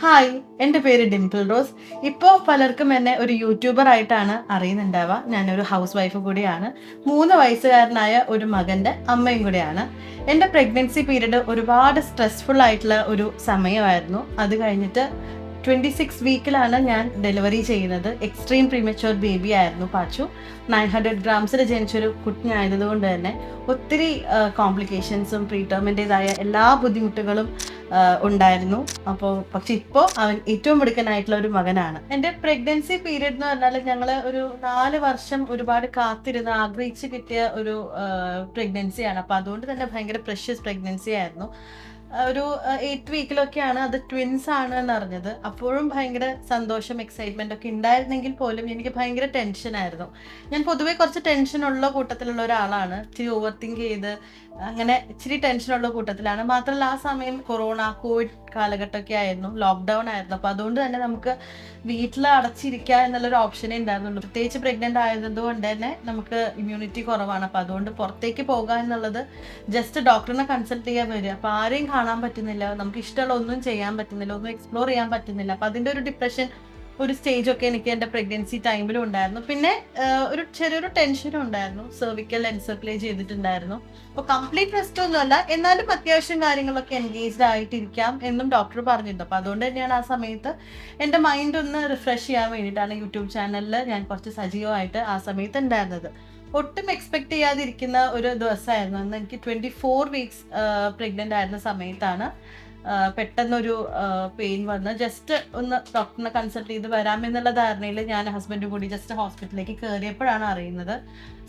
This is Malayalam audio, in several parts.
ഹായ്, എൻ്റെ പേര് ഡിംപിൾ റോസ്. ഇപ്പോൾ പലർക്കും എന്നെ ഒരു യൂട്യൂബർ ആയിട്ടാണ് അറിയുന്നുണ്ടാവുക. ഞാനൊരു ഹൗസ് വൈഫ് കൂടിയാണ്. 3 വയസ്സുകാരനായ ഒരു മകൻ്റെ അമ്മയും കൂടിയാണ്. എൻ്റെ പ്രഗ്നൻസി പീരീഡ് ഒരുപാട് സ്ട്രെസ്ഫുൾ ആയിട്ടുള്ള ഒരു സമയമായിരുന്നു. അത് കഴിഞ്ഞിട്ട് 26 വീക്കിലാണ് ഞാൻ ഡെലിവറി ചെയ്യുന്നത്. എക്സ്ട്രീം പ്രീമച്വർ ബേബി ആയിരുന്നു പാച്ചു. 900 ഗ്രാംസിൽ ജനിച്ചൊരു കുഞ്ഞായതുകൊണ്ട് തന്നെ ഒത്തിരി കോംപ്ലിക്കേഷൻസും പ്രീടേമിൻ്റെതായ എല്ലാ ബുദ്ധിമുട്ടുകളും ഉണ്ടായിരുന്നു. പക്ഷെ ഇപ്പോൾ അവൻ ഏറ്റവും മിടുക്കനായിട്ടുള്ള ഒരു മകനാണ്. എൻ്റെ പ്രഗ്നൻസി പീരീഡ് എന്ന് പറഞ്ഞാൽ ഞങ്ങൾ ഒരു 4 വർഷം ഒരുപാട് കാത്തിരുന്ന് ആഗ്രഹിച്ച് കിട്ടിയ ഒരു പ്രഗ്നൻസിയാണ്. അപ്പോൾ അതുകൊണ്ട് തന്നെ ഭയങ്കര പ്രഷ്യസ് പ്രഗ്നൻസി ആയിരുന്നു. ഒരു 8 വീക്കിലൊക്കെയാണ് അത് ട്വിൻസ് ആണ് എന്നറിഞ്ഞത്. അപ്പോഴും ഭയങ്കര സന്തോഷം, എക്സൈറ്റ്മെന്റ് ഒക്കെ ഉണ്ടായിരുന്നെങ്കിൽ പോലും എനിക്ക് ഭയങ്കര ടെൻഷനായിരുന്നു. ഞാൻ പൊതുവേ കുറച്ച് ടെൻഷനുള്ള കൂട്ടത്തിലുള്ള ഒരാളാണ്. ഇച്ചിരി ഓവർ തിങ്ക് ചെയ്ത് അങ്ങനെ ഇച്ചിരി ടെൻഷനുള്ള കൂട്ടത്തിലാണ്. മാത്രമല്ല ആ സമയം കോവിഡ് കാലഘട്ടമൊക്കെ ആയിരുന്നു, ലോക്ക്ഡൗൺ ആയിരുന്നു. അപ്പോൾ അതുകൊണ്ട് തന്നെ നമുക്ക് വീട്ടിൽ അടച്ചിരിക്കുക എന്നുള്ളൊരു ഓപ്ഷനേ ഉണ്ടായിരുന്നുള്ളൂ. പ്രത്യേകിച്ച് പ്രഗ്നന്റ് ആയതുകൊണ്ട് തന്നെ നമുക്ക് ഇമ്മ്യൂണിറ്റി കുറവാണ്. അപ്പോൾ അതുകൊണ്ട് പുറത്തേക്ക് പോകുക എന്നുള്ളത് ജസ്റ്റ് ഡോക്ടറിനെ കൺസൾട്ട് ചെയ്യാൻ വരിക. അപ്പോൾ ആരെയും കാണാൻ പറ്റുന്നില്ല, നമുക്ക് ഇഷ്ടമുള്ള ഒന്നും ചെയ്യാൻ പറ്റുന്നില്ല, ഒന്നും എക്സ്പ്ലോർ ചെയ്യാൻ പറ്റുന്നില്ല. അപ്പോൾ അതിൻ്റെ ഒരു ഡിപ്രഷൻ ഒരു സ്റ്റേജൊക്കെ എനിക്ക് എൻ്റെ പ്രഗ്നൻസി ടൈമിലും ഉണ്ടായിരുന്നു. പിന്നെ ഒരു ചെറിയൊരു ടെൻഷനും ഉണ്ടായിരുന്നു. സെർവിക്കൽ എൻസർക്ലേ ചെയ്തിട്ടുണ്ടായിരുന്നു. അപ്പോൾ കംപ്ലീറ്റ് റെസ്റ്റ് ഒന്നുമല്ല, എന്നാലും അത്യാവശ്യം കാര്യങ്ങളൊക്കെ എൻഗേജ്ഡ് ആയിട്ടിരിക്കാം എന്നും ഡോക്ടർ പറഞ്ഞിരുന്നു. അപ്പോൾ അതുകൊണ്ട് തന്നെയാണ് ആ സമയത്ത് എൻ്റെ മൈൻഡ് ഒന്ന് റിഫ്രഷ് ചെയ്യാൻ വേണ്ടിയിട്ടാണ് യൂട്യൂബ് ചാനലിൽ ഞാൻ കുറച്ച് സജീവമായിട്ട് ആ സമയത്ത് ഉണ്ടായിരുന്നത്. ഒട്ടും എക്സ്പെക്ട് ചെയ്യാതിരിക്കുന്ന ഒരു ദിവസമായിരുന്നു അന്ന്. എനിക്ക് 24 വീക്സ് പ്രഗ്നൻ്റ് ആയിരുന്ന സമയത്താണ് പെട്ടെന്നൊരു പെയിൻ വന്ന് ജസ്റ്റ് ഒന്ന് ഡോക്ടറിനെ കൺസൾട്ട് ചെയ്ത് വരാമെന്നുള്ള ധാരണയിൽ ഞാൻ ഹസ്ബൻഡും കൂടി ജസ്റ്റ് ഹോസ്പിറ്റലിലേക്ക് കയറിയപ്പോഴാണ് അറിയുന്നത്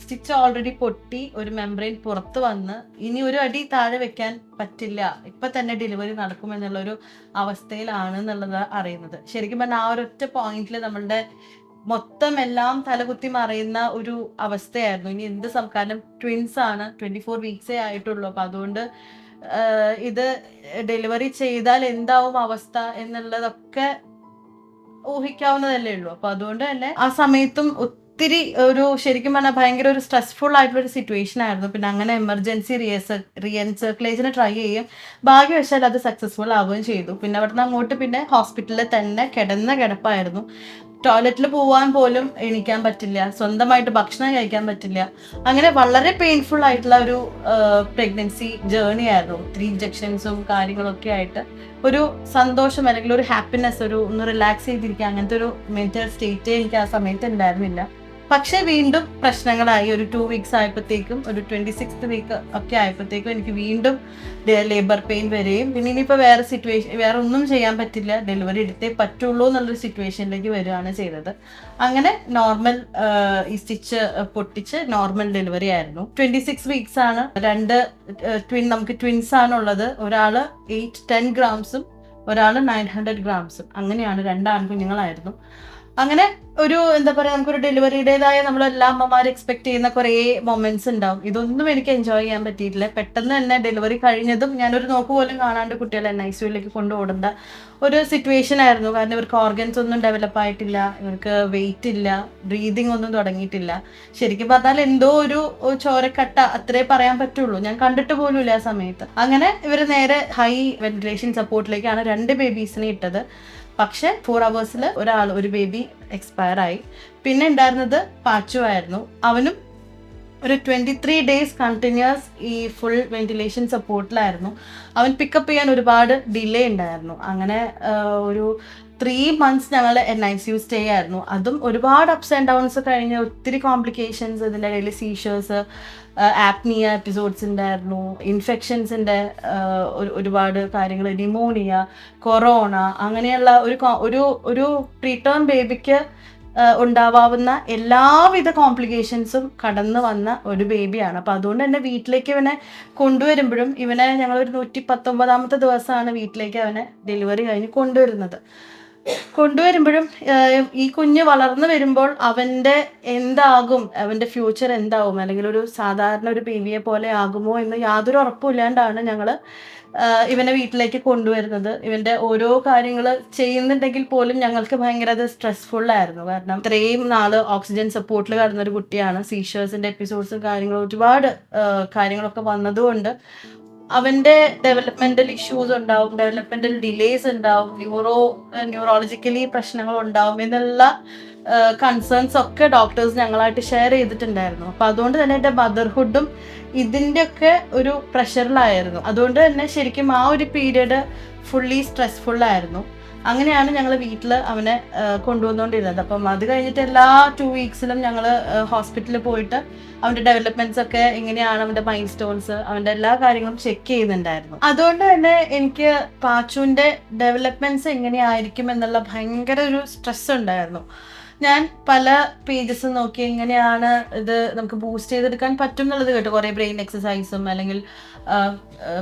സ്റ്റിച്ച് ഓൾറെഡി പൊട്ടി, ഒരു മെംബ്രെയിൻ പുറത്ത് വന്ന് ഇനി ഒരു അടി താഴെ വെക്കാൻ പറ്റില്ല, ഇപ്പം തന്നെ ഡെലിവറി നടക്കുമെന്നുള്ളൊരു അവസ്ഥയിലാണെന്നുള്ളത് അറിയുന്നത്. ശരിക്കും പറഞ്ഞാൽ ആ ഒരൊറ്റ പോയിന്റിൽ നമ്മളുടെ മൊത്തം എല്ലാം തലകുത്തി മറയുന്ന ഒരു അവസ്ഥയായിരുന്നു. ഇനി എന്ത് കാരണം ട്വിൻസ് ആണ്, 24 വീക്സേ ആയിട്ടുള്ളൂ. അപ്പം അതുകൊണ്ട് ഇത് ഡെലിവറി ചെയ്താൽ എന്താവും അവസ്ഥ എന്നുള്ളതൊക്കെ ഊഹിക്കാവുന്നതല്ലേ ഉള്ളൂ. അപ്പൊ അതുകൊണ്ട് തന്നെ ആ സമയത്തും ഒത്തിരി ഒരു ശരിക്കും പറഞ്ഞാൽ ഭയങ്കര ഒരു സ്ട്രെസ്ഫുൾ ആയിട്ടുള്ള ഒരു സിറ്റുവേഷൻ ആയിരുന്നു. പിന്നെ അങ്ങനെ എമർജൻസി റീഎൻസർക്കുലേഷന് ട്രൈ ചെയ്യും. ഭാഗ്യവശാൽ അത് സക്സസ്ഫുൾ ആവുകയും ചെയ്തു. പിന്നെ അവിടുന്ന് അങ്ങോട്ട് പിന്നെ ഹോസ്പിറ്റലിൽ തന്നെ കിടപ്പായിരുന്നു. ടോയ്ലറ്റിൽ പോകാൻ പോലും എണീക്കാൻ പറ്റില്ല, സ്വന്തമായിട്ട് ഭക്ഷണം കഴിക്കാൻ പറ്റില്ല. അങ്ങനെ വളരെ പെയിൻഫുൾ ആയിട്ടുള്ള ഒരു പ്രഗ്നൻസി ജേർണി ആയിരുന്നു. ഒത്തിരി ഇഞ്ചക്ഷൻസും കാര്യങ്ങളൊക്കെ ആയിട്ട് ഒരു സന്തോഷം അല്ലെങ്കിൽ ഒരു ഹാപ്പിനെസ്, ഒന്ന് റിലാക്സ് ചെയ്തിരിക്കുക, അങ്ങനത്തെ ഒരു മെന്റൽ സ്റ്റേറ്റേ എനിക്ക് ആ സമയത്ത് ഉണ്ടായിരുന്നില്ല. പക്ഷെ വീണ്ടും പ്രശ്നങ്ങളായി. ഒരു 2 വീക്സ് ആയപ്പോഴത്തേക്കും, ഒരു 26th വീക്ക് ഒക്കെ ആയപ്പോഴത്തേക്കും എനിക്ക് വീണ്ടും ലേബർ പെയിൻ വരികയും പിന്നെ ഇനിയിപ്പോൾ വേറെ ഒന്നും ചെയ്യാൻ പറ്റില്ല, ഡെലിവറി എടുത്തേ പറ്റുള്ളൂ എന്നുള്ളൊരു സിറ്റുവേഷനിലേക്ക് വരികയാണ് ചെയ്തത്. അങ്ങനെ നോർമൽ ഈ സ്റ്റിച്ച് പൊട്ടിച്ച് നോർമൽ ഡെലിവറി ആയിരുന്നു. 26 വീക്സ് ആണ്. നമുക്ക് ട്വിൻസ് ആണുള്ളത്. ഒരാള് 810 ഗ്രാംസും ഒരാള് 900 ഗ്രാംസും. അങ്ങനെയാണ് 2 ആൺകുഞ്ഞുങ്ങളായിരുന്നു. അങ്ങനെ ഒരു എന്താ പറയാ, നമുക്കൊരു ഡെലിവറിയുടേതായ നമ്മളെല്ലാ അമ്മമാരും എക്സ്പെക്ട് ചെയ്യുന്ന കുറേ മൊമെന്റ്സ് ഉണ്ടാവും. ഇതൊന്നും എനിക്ക് എൻജോയ് ചെയ്യാൻ പറ്റിയിട്ടില്ല. പെട്ടെന്ന് തന്നെ ഡെലിവറി കഴിഞ്ഞതും ഞാനൊരു നോക്ക് പോലും കാണാണ്ട് കുട്ടികളെ NICUലേക്ക് കൊണ്ടുപോകേണ്ട ഒരു സിറ്റുവേഷൻ ആയിരുന്നു. കാരണം ഇവർക്ക് ഓർഗൻസ് ഒന്നും ഡെവലപ്പ് ആയിട്ടില്ല, ഇവർക്ക് വെയിറ്റ് ഇല്ല, ബ്രീതിങ് ഒന്നും തുടങ്ങിയിട്ടില്ല. ശരിക്കും പറഞ്ഞാൽ എന്തോ ഒരു ചോരക്കട്ട അത്രേ പറയാൻ പറ്റുള്ളൂ. ഞാൻ കണ്ടിട്ട് പോലും ഇല്ല ആ സമയത്ത്. അങ്ങനെ ഇവർ നേരെ ഹൈ വെന്റിലേഷൻ സപ്പോർട്ടിലേക്കാണ് 2 ബേബീസിനെ ഇട്ടത്. പക്ഷെ 4 hours ഒരു ബേബി എക്സ്പയർ ആയി. പിന്നെ ഉണ്ടായിരുന്നത് പാച്ചു ആയിരുന്നു. അവനും ഒരു 23 days കണ്ടിന്യൂസ് ഈ ഫുൾ വെന്റിലേഷൻ സപ്പോർട്ടിലായിരുന്നു. അവൻ പിക്കപ്പ് ചെയ്യാൻ ഒരുപാട് ഡിലേ ഉണ്ടായിരുന്നു. അങ്ങനെ ഒരു 3 months ഞങ്ങൾ NICU സ്റ്റേ ആയിരുന്നു. അതും ഒരുപാട് അപ്സ് ആൻഡ് ഡൗൺസ് കഴിഞ്ഞ് ഒത്തിരി കോംപ്ലിക്കേഷൻസ്, ഇതിൻ്റെ ഇടയിൽ സീഷേഴ്സ്, ആപ്നിയ എപ്പിസോഡ്സ് ഉണ്ടായിരുന്നു, ഇൻഫെക്ഷൻസിൻ്റെ ഒരുപാട് കാര്യങ്ങൾ, ന്യൂമോണിയ, കൊറോണ, അങ്ങനെയുള്ള ഒരു പ്രീടേം ബേബിക്ക് ഉണ്ടാവാവുന്ന എല്ലാവിധ കോംപ്ലിക്കേഷൻസും കടന്നു വന്ന ഒരു ബേബിയാണ്. അപ്പോൾ അതുകൊണ്ട് തന്നെ വീട്ടിലേക്ക് ഇവനെ കൊണ്ടുവരുമ്പോഴും, ഇവനെ ഞങ്ങളൊരു 119ാമത്തെ ദിവസമാണ് വീട്ടിലേക്ക് അവനെ ഡെലിവറി കഴിഞ്ഞ് കൊണ്ടുവരുമ്പോഴും ഈ കുഞ്ഞ് വളർന്നു വരുമ്പോൾ അവൻ്റെ ഫ്യൂച്ചർ എന്താവും, അല്ലെങ്കിൽ ഒരു സാധാരണ ഒരു ബേബിയെ പോലെ ആകുമോ എന്ന് യാതൊരു ഉറപ്പുമില്ലാണ്ടാണ് ഞങ്ങൾ ഇവനെ വീട്ടിലേക്ക് കൊണ്ടുവരുന്നത്. ഇവൻ്റെ ഓരോ കാര്യങ്ങൾ ചെയ്യുന്നുണ്ടെങ്കിൽ പോലും ഞങ്ങൾക്ക് ഭയങ്കര അത് സ്ട്രെസ്ഫുള്ളായിരുന്നു. കാരണം ഇത്രയും നാള് ഓക്സിജൻ സപ്പോർട്ടിൽ കിടന്ന ഒരു കുട്ടിയാണ്. സീഷേഴ്സിൻ്റെ എപ്പിസോഡ്സും കാര്യങ്ങളും ഒരുപാട് കാര്യങ്ങളൊക്കെ വന്നതുകൊണ്ട് അവന്റെ ഡെവലപ്മെന്റൽ ഇഷ്യൂസ് ഉണ്ടാവും, ഡെവലപ്മെന്റൽ ഡിലേസ് ഉണ്ടാവും, ന്യൂറോളജിക്കലി പ്രശ്നങ്ങൾ ഉണ്ടാവും എന്നുള്ള കൺസേൺസ് ഒക്കെ ഡോക്ടേഴ്സ് ഞങ്ങളായിട്ട് ഷെയർ ചെയ്തിട്ടുണ്ടായിരുന്നു. അപ്പൊ അതുകൊണ്ട് തന്നെ എൻ്റെ മദർഹുഡും ഇതിൻ്റെ ഒക്കെ ഒരു പ്രഷറിലായിരുന്നു. അതുകൊണ്ട് തന്നെ ശരിക്കും ആ ഒരു പീരീഡ് ഫുള്ളി സ്ട്രെസ്ഫുള്ളായിരുന്നു. അങ്ങനെയാണ് ഞങ്ങൾ വീട്ടിൽ അവനെ കൊണ്ടുവന്നുകൊണ്ടിരുന്നത്. അപ്പം അത് കഴിഞ്ഞിട്ട് എല്ലാ 2 വീക്സിലും ഞങ്ങൾ ഹോസ്പിറ്റലിൽ പോയിട്ട് അവൻ്റെ ഡെവലപ്മെന്റ്സ് ഒക്കെ എങ്ങനെയാണ്, അവൻ്റെ മൈൽ സ്റ്റോൺസ്, അവൻ്റെ എല്ലാ കാര്യങ്ങളും ചെക്ക് ചെയ്യുന്നുണ്ടായിരുന്നു. അതുകൊണ്ട് തന്നെ എനിക്ക് പാച്ചുവിൻ്റെ ഡെവലപ്മെന്റ്സ് എങ്ങനെയായിരിക്കും എന്നുള്ള ഭയങ്കര ഒരു സ്ട്രെസ് ഉണ്ടായിരുന്നു. ഞാൻ പല പേജസ് നോക്കി എങ്ങനെയാണ് ഇത് നമുക്ക് ബൂസ്റ്റ് ചെയ്തെടുക്കാൻ പറ്റും എന്നുള്ളത് കേട്ടു. കുറേ ബ്രെയിൻ എക്സസൈസും അല്ലെങ്കിൽ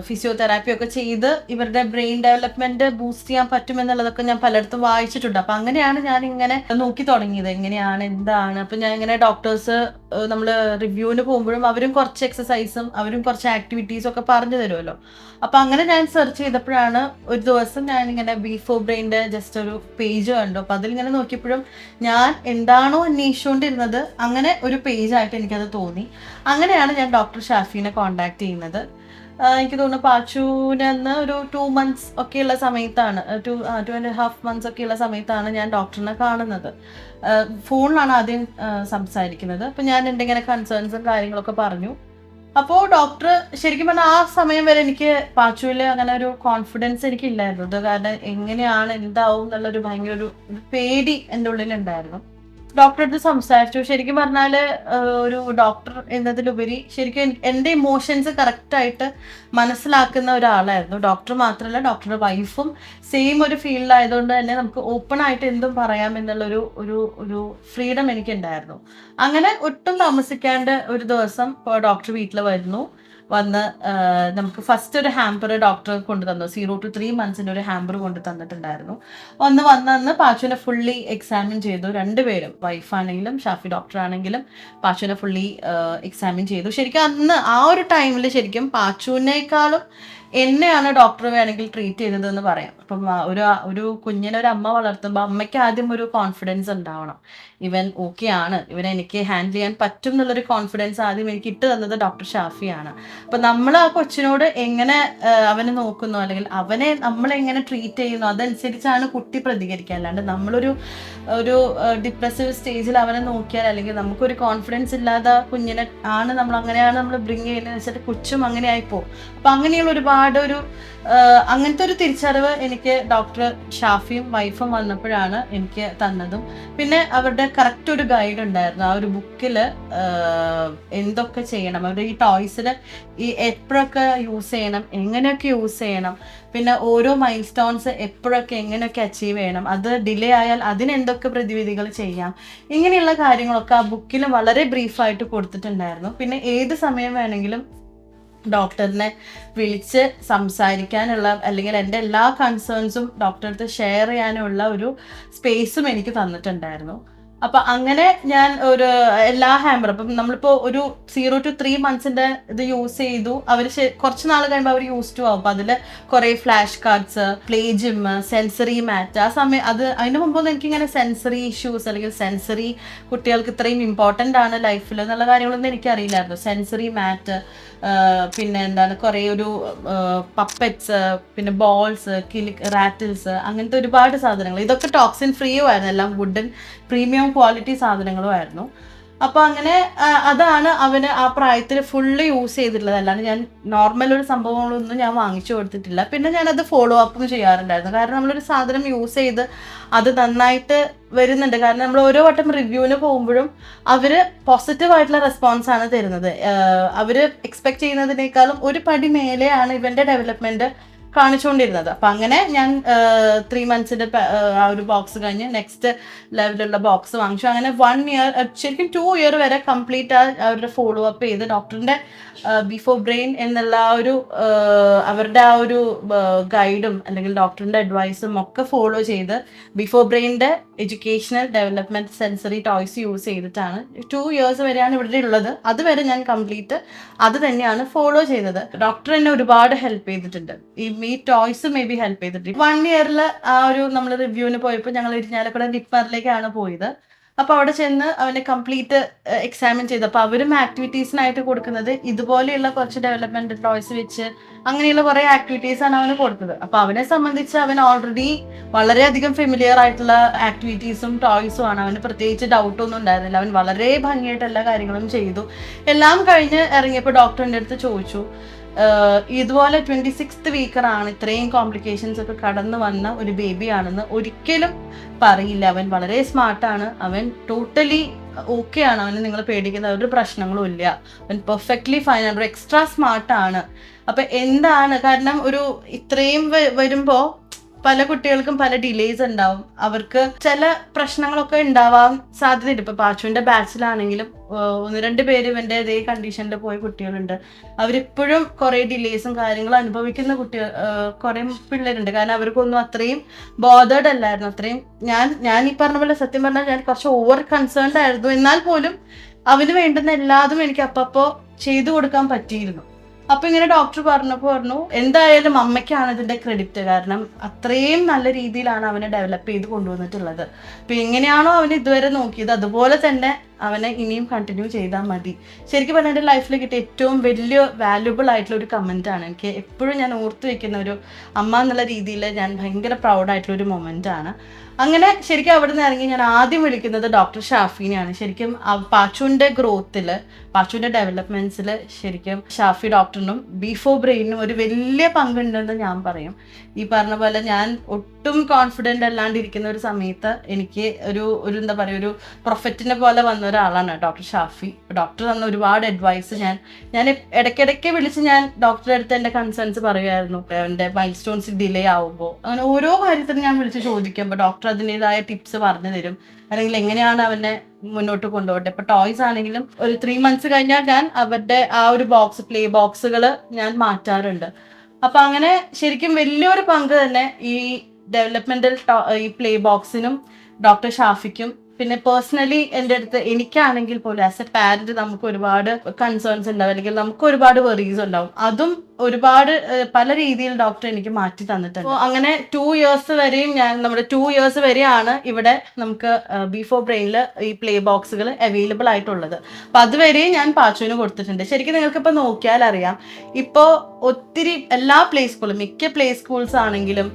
ഫിസിയോതെറാപ്പിയും ഒക്കെ ചെയ്ത് ഇവരുടെ ബ്രെയിൻ ഡെവലപ്മെന്റ് ബൂസ്റ്റ് ചെയ്യാൻ പറ്റും എന്നുള്ളതൊക്കെ ഞാൻ പലയിടത്തും വായിച്ചിട്ടുണ്ട്. അപ്പം അങ്ങനെയാണ് ഞാൻ ഇങ്ങനെ നോക്കി തുടങ്ങിയത്, എങ്ങനെയാണ് എന്താണ്. അപ്പം ഞാൻ ഇങ്ങനെ ഡോക്ടേഴ്സ് നമ്മൾ റിവ്യൂവിന് പോകുമ്പോഴും അവരും കുറച്ച് എക്സസൈസും അവരും കുറച്ച് ആക്ടിവിറ്റീസും ഒക്കെ പറഞ്ഞു തരുമല്ലോ. അപ്പം അങ്ങനെ ഞാൻ സെർച്ച് ചെയ്തപ്പോഴാണ് ഒരു ദിവസം ഞാൻ ഇങ്ങനെ ബി4 ബ്രെയിൻ്റെ ജസ്റ്റ് ഒരു പേജ് കണ്ടു. അപ്പം അതിലിങ്ങനെ നോക്കിയപ്പോഴും ഞാൻ എന്താണോ അന്വേഷിച്ചുകൊണ്ടിരുന്നത് അങ്ങനെ ഒരു പേജായിട്ട് എനിക്കത് തോന്നി. അങ്ങനെയാണ് ഞാൻ ഡോക്ടർ ഷാഫീനെ കോൺടാക്ട് ചെയ്യുന്നത്. എനിക്ക് തോന്നുന്നു പാച്ചുവിനെന്ന് ഒരു 2 months ഒക്കെയുള്ള സമയത്താണ്, 2.5 months ഒക്കെയുള്ള സമയത്താണ് ഞാൻ ഡോക്ടറിനെ കാണുന്നത്. ഫോണിലാണ് ആദ്യം സംസാരിക്കുന്നത്. അപ്പം ഞാൻ എൻ്റെ ഇങ്ങനെ കൺസേൺസും കാര്യങ്ങളൊക്കെ പറഞ്ഞു. അപ്പോൾ ഡോക്ടർ ശരിക്കും പറഞ്ഞാൽ ആ സമയം വരെ എനിക്ക് പാച്ചുവിൽ അങ്ങനെ ഒരു കോൺഫിഡൻസ് എനിക്കില്ലായിരുന്നു. ഇത് കാരണം എങ്ങനെയാണ് എന്താവും എന്നുള്ളൊരു ഭയങ്കര ഒരു പേടി എൻ്റെ ഉള്ളിലുണ്ടായിരുന്നു. ഡോക്ടറെ അടുത്ത് സംസാരിച്ചു. ശരിക്കും പറഞ്ഞാൽ ഒരു ഡോക്ടർ എന്നതിലുപരി ശരിക്കും എൻ്റെ ഇമോഷൻസ് കറക്റ്റായിട്ട് മനസ്സിലാക്കുന്ന ഒരാളായിരുന്നു. ഡോക്ടർ മാത്രമല്ല, ഡോക്ടറുടെ വൈഫും സെയിം ഒരു ഫീൽഡിലായതുകൊണ്ട് തന്നെ നമുക്ക് ഓപ്പൺ ആയിട്ട് എന്തും പറയാം എന്നുള്ളൊരു ഒരു ഒരു ഫ്രീഡം എനിക്കുണ്ടായിരുന്നു. അങ്ങനെ ഒട്ടും താമസിക്കാണ്ട് ഒരു ദിവസം ഡോക്ടർ വീട്ടിൽ വന്ന് നമുക്ക് ഫസ്റ്റ് ഒരു ഹാമ്പർ ഡോക്ടർ കൊണ്ടു തന്നു. 0 to 3 months ഒരു ഹാമ്പർ കൊണ്ട് തന്നിട്ടുണ്ടായിരുന്നു. വന്ന് പാച്ചുവിനെ ഫുള്ളി എക്സാമിൻ ചെയ്തു. രണ്ടുപേരും, വൈഫാണെങ്കിലും ഷാഫി ഡോക്ടർ ആണെങ്കിലും പാച്ചുവിനെ ഫുള്ളി എക്സാമിൻ ചെയ്തു. ശരിക്കും അന്ന് ആ ഒരു ടൈമിൽ ശരിക്കും പാച്ചുവിനേക്കാളും എന്നെയാണ് ഡോക്ടർ വേണമെങ്കിൽ ട്രീറ്റ് ചെയ്തതെന്ന് പറയാം. അപ്പം ഒരു കുഞ്ഞിനെ ഒരു അമ്മ വളർത്തുമ്പോൾ അമ്മയ്ക്ക് ആദ്യം ഒരു കോൺഫിഡൻസ് ഉണ്ടാവണം. ഇവൻ ഓക്കെ ആണ്, ഇവനെ എനിക്ക് ഹാൻഡിൽ ചെയ്യാൻ പറ്റും എന്നുള്ളൊരു കോൺഫിഡൻസ് ആദ്യം എനിക്ക് ഇട്ട് തന്നത് ഡോക്ടർ ഷാഫിയാണ്. അപ്പം നമ്മൾ ആ കൊച്ചിനോട് എങ്ങനെ അവനെ നോക്കുന്നു അല്ലെങ്കിൽ അവനെ നമ്മളെങ്ങനെ ട്രീറ്റ് ചെയ്യുന്നു അതനുസരിച്ചാണ് കുട്ടി പ്രതികരിക്കുക. അല്ലാണ്ട് നമ്മളൊരു ഡിപ്രസീവ് സ്റ്റേജിൽ അവനെ നോക്കിയാൽ അല്ലെങ്കിൽ നമുക്കൊരു കോൺഫിഡൻസ് ഇല്ലാതെ കുഞ്ഞിനെ അങ്ങനെയാണ് നമ്മൾ ബ്രിങ് ചെയ്യുന്നത് വെച്ചിട്ട് കൊച്ചും അങ്ങനെ ആയിപ്പോവും. അപ്പം അങ്ങനെയുള്ള ഒരുപാട് അങ്ങനത്തെ ഒരു തിരിച്ചറിവ് എനിക്ക് ഡോക്ടർ ഷാഫിയും വൈഫും വന്നപ്പോഴാണ് എനിക്ക് തന്നതും. പിന്നെ അവരുടെ കറക്റ്റ് ഒരു ഗൈഡ് ഉണ്ടായിരുന്നു. ആ ഒരു ബുക്കിൽ എന്തൊക്കെ ചെയ്യണം, അവരുടെ ഈ ടോയ്സിൽ എപ്പോഴൊക്കെ യൂസ് ചെയ്യണം, എങ്ങനെയൊക്കെ യൂസ് ചെയ്യണം, പിന്നെ ഓരോ മൈൽ സ്റ്റോൺസ് എപ്പോഴൊക്കെ എങ്ങനെയൊക്കെ അച്ചീവ് ചെയ്യണം, അത് ഡിലേ ആയാൽ അതിനെന്തൊക്കെ പ്രതിവിധികൾ ചെയ്യാം, ഇങ്ങനെയുള്ള കാര്യങ്ങളൊക്കെ ആ ബുക്കിൽ വളരെ ബ്രീഫായിട്ട് കൊടുത്തിട്ടുണ്ടായിരുന്നു. പിന്നെ ഏത് സമയം വേണമെങ്കിലും ഡോക്ടറിനെ വിളിച്ച് സംസാരിക്കാനുള്ള അല്ലെങ്കിൽ എൻ്റെ എല്ലാ കൺസേൺസും ഡോക്ടറെ അടുത്ത് ഷെയർ ചെയ്യാനുള്ള ഒരു സ്പേസും എനിക്ക് തന്നിട്ടുണ്ടായിരുന്നു. അപ്പം അങ്ങനെ ഞാൻ എല്ലാ ഹാമ്പർ, അപ്പം നമ്മളിപ്പോൾ ഒരു 0 to 3 months ഇത് യൂസ് ചെയ്തു. അവർ കുറച്ച് നാൾ കഴിയുമ്പോൾ അവർ യൂസ് ടു ആവും. അപ്പം അതിൽ കുറേ flash cards, play gym, sensory mat, ആ സമയം അതിന് മുമ്പൊന്നും എനിക്കിങ്ങനെ സെൻസറി ഇഷ്യൂസ് അല്ലെങ്കിൽ സെൻസറി കുട്ടികൾക്ക് ഇത്രയും ഇമ്പോർട്ടൻ്റ് ആണ് ലൈഫിൽ എന്നുള്ള കാര്യങ്ങളൊന്നും എനിക്കറിയില്ലായിരുന്നു. സെൻസറി മാറ്റ്, പിന്നെ എന്താണ് കുറേ പപ്പറ്റ്സ്, പിന്നെ ബോൾസ്, റാറ്റിൽസ്, അങ്ങനത്തെ ഒരുപാട് സാധനങ്ങൾ. ഇതൊക്കെ ടോക്സിൻ ഫ്രീയും ആയിരുന്നു, എല്ലാം വുഡൻ പ്രീമിയം ക്വാളിറ്റി സാധനങ്ങളും ആയിരുന്നു. അപ്പോൾ അങ്ങനെ അതാണ് അവന് ആ പ്രായത്തിൽ ഫുള്ള് യൂസ് ചെയ്തിട്ടുള്ളത്. അല്ലാണ്ട് ഞാൻ നോർമൽ ഒരു സംഭവങ്ങളൊന്നും ഞാൻ വാങ്ങിച്ചു കൊടുത്തിട്ടില്ല. പിന്നെ ഞാനത് ഫോളോ അപ്പും ചെയ്യാറുണ്ടായിരുന്നു. കാരണം നമ്മളൊരു സാധനം യൂസ് ചെയ്ത് അത് നന്നായിട്ട് വരുന്നുണ്ട്. കാരണം നമ്മൾ ഓരോ വട്ടം റിവ്യൂവിന് പോകുമ്പോഴും അവർ പോസിറ്റീവായിട്ടുള്ള റെസ്പോൺസാണ് തരുന്നത്. അവർ എക്സ്പെക്ട് ചെയ്യുന്നതിനേക്കാളും ഒരു പടി മേലെയാണ് ഇവൻ്റെ ഡെവലപ്മെൻറ്റ് കാണിച്ചുകൊണ്ടിരുന്നത്. അപ്പം അങ്ങനെ ഞാൻ 3 months ആ ഒരു ബോക്സ് കഴിഞ്ഞ് നെക്സ്റ്റ് ലെവലുള്ള ബോക്സ് വാങ്ങിച്ചു. അങ്ങനെ 1 year, ശരിക്കും 2 year വരെ കംപ്ലീറ്റ് അവരുടെ ഫോളോ അപ്പ് ചെയ്ത് ഡോക്ടറിൻ്റെ ബി4 ബ്രെയിൻ എന്നുള്ള അവരുടെ ആ ഒരു ഗൈഡും അല്ലെങ്കിൽ ഡോക്ടറിൻ്റെ അഡ്വൈസും ഒക്കെ ഫോളോ ചെയ്ത് ബി4 ബ്രെയിൻ്റെ educational development sensory toys use ചെയ്തിട്ടാണ് 2 years വരെയാണ് ഇവിടെ ഉള്ളത്. അതുവരെ ഞാൻ കംപ്ലീറ്റ് അത് തന്നെയാണ് ഫോളോ ചെയ്തത്. ഡോക്ടർ എന്നെ ഒരുപാട് ഹെൽപ്പ് ചെയ്തിട്ടുണ്ട്. ഈ ടോയ്സ് മേ ബി ഹെൽപ്പ് ചെയ്തിട്ടുണ്ട്. 1 year നമ്മൾ റിവ്യൂവിന് പോയപ്പോൾ ഞങ്ങൾ ഇരിഞ്ഞാലക്കുട ലിപ്മറിലേക്കാണ് പോയത്. അപ്പോൾ അവിടെ ചെന്ന് അവനെ കംപ്ലീറ്റ് എക്സാമിൻ ചെയ്തു. അപ്പോൾ അവരും ആക്ടിവിറ്റീസിനായിട്ട് കൊടുക്കുന്നത് ഇതുപോലെയുള്ള കുറച്ച് ഡെവലപ്മെന്റ് ടോയ്സ് വെച്ച് അങ്ങനെയുള്ള കുറേ ആക്ടിവിറ്റീസ് ആണ് അവന് കൊടുത്തത്. അപ്പോൾ അവനെ സംബന്ധിച്ച് അവൻ ഓൾറെഡി വളരെയധികം ഫെമിലിയർ ആയിട്ടുള്ള ആക്ടിവിറ്റീസും ടോയ്സും ആണ്. അവന് പ്രത്യേകിച്ച് ഡൗട്ടൊന്നും ഉണ്ടായിരുന്നില്ല. അവൻ വളരെ ഭംഗിയായിട്ട് എല്ലാ കാര്യങ്ങളും ചെയ്തു. എല്ലാം കഴിഞ്ഞ് ഇറങ്ങിയപ്പോൾ ഡോക്ടറിൻ്റെ അടുത്ത് ചോദിച്ചു, ഇതുപോലെ 26th വീക്കറാണ്, ഇത്രയും കോംപ്ലിക്കേഷൻസ് ഒക്കെ കടന്നു വന്ന ഒരു ബേബിയാണെന്ന് ഒരിക്കലും പറയില്ല. അവൻ വളരെ സ്മാർട്ടാണ്, അവൻ ടോട്ടലി ഓക്കെ ആണ്, അവന് നിങ്ങൾ പേടിക്കുന്ന ഒരു പ്രശ്നങ്ങളും ഇല്ല, അവൻ പെർഫെക്റ്റ്ലി ഫൈൻ ആണ്, ഒരു എക്സ്ട്രാ സ്മാർട്ടാണ്. അപ്പൊ എന്താണ് കാരണം, ഒരു ഇത്രയും വരുമ്പോ പല കുട്ടികൾക്കും പല ഡിലേസ് ഉണ്ടാവും, അവർക്ക് ചില പ്രശ്നങ്ങളൊക്കെ ഉണ്ടാവാൻ സാധ്യതയുണ്ട്. ഇപ്പൊ പാച്ചുവിന്റെ ബാച്ചിലാണെങ്കിലും 1-2 പേര് ഇവന്റെ ഇതേ കണ്ടീഷനിൽ പോയ കുട്ടികളുണ്ട്. അവരിപ്പോഴും കുറെ ഡിലേസും കാര്യങ്ങളും അനുഭവിക്കുന്ന കുട്ടികൾ കുറെ പിള്ളേരുണ്ട്. കാരണം അവർക്കൊന്നും അത്രയും ബോധേഡ് അല്ലായിരുന്നു. അത്രയും ഞാൻ ഈ പറഞ്ഞ പോലെ സത്യം പറഞ്ഞാൽ ഞാൻ കുറച്ച് ഓവർ കൺസേൺഡ് ആയിരുന്നു. എന്നാൽ പോലും അവന് വേണ്ടുന്ന എല്ലാതും എനിക്ക് അപ്പപ്പോ ചെയ്തു കൊടുക്കാൻ പറ്റിയിരുന്നു. അപ്പൊ ഇങ്ങനെ ഡോക്ടർ പറഞ്ഞു എന്തായാലും അമ്മയ്ക്കാണ് ഇതിന്റെ ക്രെഡിറ്റ്, കാരണം അത്രയും നല്ല രീതിയിലാണ് അവനെ ഡെവലപ്പ് ചെയ്ത് കൊണ്ടുവന്നിട്ടുള്ളത്. അപ്പൊ എങ്ങനെയാണോ അവന് ഇതുവരെ നോക്കിയത് അതുപോലെ തന്നെ അവനെ ഇനിയും കണ്ടിന്യൂ ചെയ്താൽ മതി. ശരിക്കും പറഞ്ഞാൽ എൻ്റെ ലൈഫിൽ കിട്ടിയ ഏറ്റവും വലിയ വാല്യുബിൾ ആയിട്ടുള്ള ഒരു കമന്റ് ആണ്. എനിക്ക് എപ്പോഴും ഞാൻ ഓർത്ത് വെക്കുന്ന ഒരു അമ്മ എന്നുള്ള രീതിയിൽ ഞാൻ ഭയങ്കര പ്രൗഡായിട്ടുള്ള ഒരു മൊമെന്റ് ആണ്. അങ്ങനെ ശരിക്കും അവിടെ നിന്ന് ഇറങ്ങി ഞാൻ ആദ്യം വിളിക്കുന്നത് ഡോക്ടർ ഷാഫിനെയാണ്. ശരിക്കും പാച്ചുവിൻ്റെ ഗ്രോത്തിൽ, പാച്ചുവിൻ്റെ ഡെവലപ്മെന്റ്സിൽ ശരിക്കും ഷാഫി ഡോക്ടറിനും ബിഫോർ ബ്രെയിനും ഒരു വലിയ പങ്കുണ്ടെന്ന് ഞാൻ പറയും. ഈ പറഞ്ഞ പോലെ ഞാൻ ഒട്ടും കോൺഫിഡൻ്റ് അല്ലാണ്ടിരിക്കുന്ന ഒരു സമയത്ത് എനിക്ക് ഒരു എന്താ പറയുക, ഒരു പ്രൊഫറ്റിനെ പോലെ വന്ന ഒരാളാണ് ഡോക്ടർ ഷാഫി. ഡോക്ടർ തന്ന ഒരുപാട് അഡ്വൈസ് ഞാൻ ഇടയ്ക്കിടയ്ക്ക് വിളിച്ച് ഞാൻ ഡോക്ടറുടെ അടുത്ത് എൻ്റെ കൺസേൺസ് പറയുമായിരുന്നു. എൻ്റെ മൈൽ സ്റ്റോൺസ് ഡിലേ ആവുമ്പോൾ അങ്ങനെ ഓരോ കാര്യത്തിനും ഞാൻ വിളിച്ച് ചോദിക്കുമ്പോൾ ഡോക്ടർ അതിൻ്റെതായ ടിപ്സ് പറഞ്ഞു തരും, അല്ലെങ്കിൽ എങ്ങനെയാണ് അവനെ മുന്നോട്ട് കൊണ്ടുപോകട്ടെ. ഇപ്പൊ ടോയ്സ് ആണെങ്കിലും ഒരു 3 months കഴിഞ്ഞാൽ ഞാൻ അവരുടെ ആ ഒരു പ്ലേ ബോക്സുകൾ ഞാൻ മാറ്റാറുണ്ട്. അപ്പൊ അങ്ങനെ ശരിക്കും വലിയൊരു പങ്ക് തന്നെ ഈ ഡെവലപ്മെന്റൽ ഈ പ്ലേ ബോക്സിനും ഡോക്ടർ ഷാഫിക്കും, പിന്നെ പേഴ്സണലി എൻ്റെ അടുത്ത് എനിക്കാണെങ്കിൽ പോലും ആസ് എ പാരന്റ് നമുക്ക് ഒരുപാട് കൺസേൺസ് ഉണ്ടാവും, അല്ലെങ്കിൽ നമുക്ക് ഒരുപാട് വെറീസ് ഉണ്ടാവും. അതും ഒരുപാട് പല രീതിയിൽ ഡോക്ടർ എനിക്ക് മാറ്റി തന്നിട്ടുണ്ട്. അപ്പോൾ അങ്ങനെ 2 years വരെയും നമ്മുടെ 2 years വരെയാണ് ഇവിടെ നമുക്ക് ബിഫോർ ബ്രെയിനിൽ ഈ പ്ലേ ബോക്സുകൾ അവൈലബിൾ ആയിട്ടുള്ളത്. അപ്പൊ അതുവരെയും ഞാൻ പാച്ചുവിന് കൊടുത്തിട്ടുണ്ട്. ശരിക്കും നിങ്ങൾക്ക് ഇപ്പൊ നോക്കിയാൽ അറിയാം, ഇപ്പോൾ ഒത്തിരി എല്ലാ പ്ലേ സ്കൂളും, മിക്ക പ്ലേ സ്കൂൾസ് ആണെങ്കിലും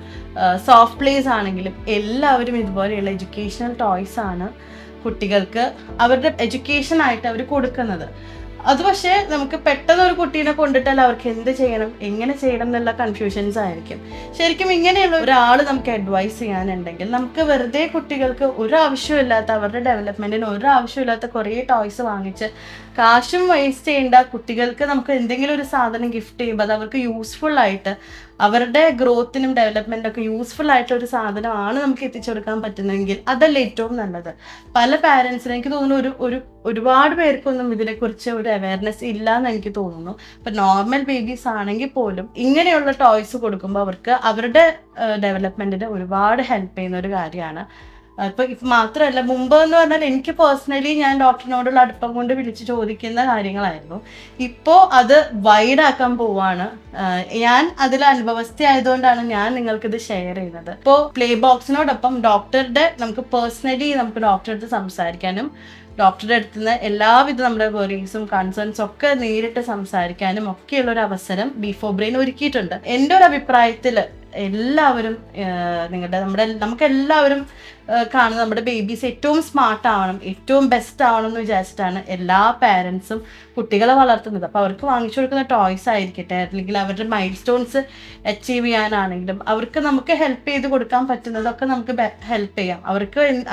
സോഫ്റ്റ് പ്ലേസ് ആണെങ്കിലും എല്ലാവരും ഇതുപോലെയുള്ള എഡ്യൂക്കേഷണൽ ടോയ്സ് ആണ് കുട്ടികൾക്ക് അവരുടെ എഡ്യൂക്കേഷൻ ആയിട്ട് അവർ കൊടുക്കുന്നത്. അത് പക്ഷേ നമുക്ക് പെട്ടെന്ന് ഒരു കുട്ടീനെ കൊണ്ടിട്ടാൽ അവർക്ക് എന്ത് ചെയ്യണം, എങ്ങനെ ചെയ്യണം എന്നുള്ള കൺഫ്യൂഷൻസ് ആയിരിക്കും. ശരിക്കും ഇങ്ങനെയുള്ള ഒരാൾ നമുക്ക് അഡ്വൈസ് ചെയ്യാനുണ്ടെങ്കിൽ, നമുക്ക് വെറുതെ കുട്ടികൾക്ക് ഒരു ആവശ്യമില്ലാത്ത, അവരുടെ ഡെവലപ്മെന്റിന് ഒരു ആവശ്യമില്ലാത്ത കുറേ ടോയ്സ് വാങ്ങിച്ച് കാശും വേസ്റ്റ് ചെയ്യേണ്ട, കുട്ടികൾക്ക് നമുക്ക് എന്തെങ്കിലും ഒരു സാധനം ഗിഫ്റ്റ് ചെയ്യുമ്പോൾ അത് അവർക്ക് യൂസ്ഫുൾ ആയിട്ട്, അവരുടെ ഗ്രോത്തിനും ഡെവലപ്മെന്റും ഒക്കെ യൂസ്ഫുൾ ആയിട്ടുള്ള ഒരു സാധനമാണ് നമുക്ക് എത്തിച്ചു കൊടുക്കാൻ പറ്റുന്നതെങ്കിൽ അതല്ല ഏറ്റവും നല്ലത്. പല പാരൻസിനും എനിക്ക് തോന്നുന്നു ഒരുപാട് പേർക്കൊന്നും ഇതിനെക്കുറിച്ച് ഒരു അവയർനെസ് ഇല്ല എന്ന് എനിക്ക് തോന്നുന്നു. ഇപ്പൊ നോർമൽ ബേബീസ് ആണെങ്കിൽ പോലും ഇങ്ങനെയുള്ള ടോയ്സ് കൊടുക്കുമ്പോൾ അവർക്ക് അവരുടെ ഡെവലപ്മെന്റിന് ഒരുപാട് ഹെൽപ്പ് ചെയ്യുന്ന ഒരു കാര്യമാണ്. ഇപ്പൊ മാത്രമല്ല, മുമ്പ് എന്ന് പറഞ്ഞാൽ എനിക്ക് പേഴ്സണലി ഞാൻ ഡോക്ടറിനോടുള്ള അടുപ്പം കൊണ്ട് വിളിച്ച് ചോദിക്കുന്ന കാര്യങ്ങളായിരുന്നു. ഇപ്പോൾ അത് വൈഡാക്കാൻ പോവാണ്. ഞാൻ അതിൽ അനുഭവസ്ഥയായതുകൊണ്ടാണ് ഞാൻ നിങ്ങൾക്കിത് ഷെയർ ചെയ്യുന്നത്. ഇപ്പോൾ പ്ലേ ബോക്സിനോടൊപ്പം നമുക്ക് പേഴ്സണലി നമുക്ക് ഡോക്ടറുടെ അടുത്ത് സംസാരിക്കാനും, ഡോക്ടറുടെ അടുത്ത് നിന്ന് എല്ലാവിധ നമ്മുടെ വെറീസും കൺസേൺസും ഒക്കെ നേരിട്ട് സംസാരിക്കാനും ഒക്കെയുള്ള ഒരു അവസരം ബിഫോർ ബ്രെയിൻ ഒരുക്കിയിട്ടുണ്ട്. എൻ്റെ ഒരു അഭിപ്രായത്തിൽ എല്ലാവരും നമുക്ക് എല്ലാവരും കാണുന്ന നമ്മുടെ ബേബീസ് ഏറ്റവും സ്മാർട്ട് ആവണം, ഏറ്റവും ബെസ്റ്റ് ആവണം എന്ന് വിചാരിച്ചിട്ടാണ് എല്ലാ പാരൻസും കുട്ടികളെ വളർത്തുന്നത്. അപ്പോൾ അവർക്ക് വാങ്ങിച്ചു കൊടുക്കുന്ന ടോയ്സ് ആയിരിക്കട്ടെ, അല്ലെങ്കിൽ അവരുടെ മൈൽ സ്റ്റോൺസ് അച്ചീവ് ചെയ്യാനാണെങ്കിലും അവർക്ക് നമുക്ക് ഹെൽപ്പ് ചെയ്ത് കൊടുക്കാൻ പറ്റുന്നതൊക്കെ നമുക്ക് ഹെൽപ്പ് ചെയ്യാം.